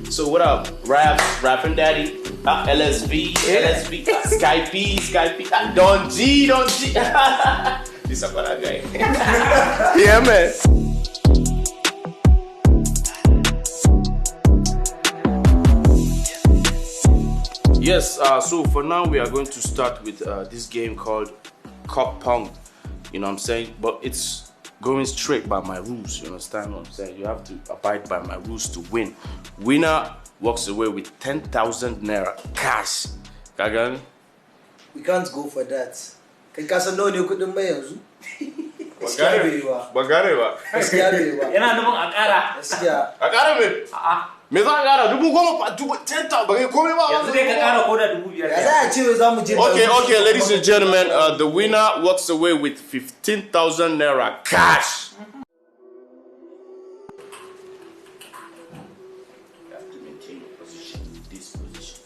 So what up? Rapping Daddy, LSV, Skype, Don G. This is what I got. Yeah, man. Yes, so for now we are going to start with this game called Cup Pong. You know what I'm saying? But it's going straight by my rules. You understand what I'm saying? You have to abide by my rules to win. Winner walks away with 10,000 naira cash. Kagan? We can't go for that. Because no, you couldn't buy us. Bagarewa. Yana nufin a ƙara. Gaskiya. A ƙara me? Me za a ƙara? 10,000 ba kai komai ba. Yanzu dai ka ƙara ko da 5,000. Ya za a ce za mu je. Okay, ladies and gentlemen, the winner walks away with 15,000 naira cash. You have to maintain your position, this position.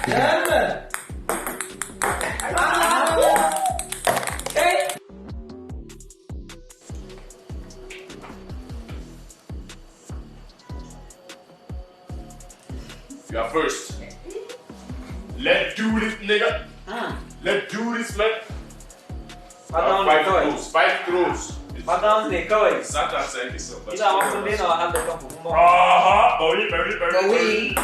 Yeah. You are first. Let's do this, nigga. Let's do this, man. 5 throws. Madam ne kawai. Sata sai ki so. Ina ma kun daina wahalar da kanku kuma. Aha, bari.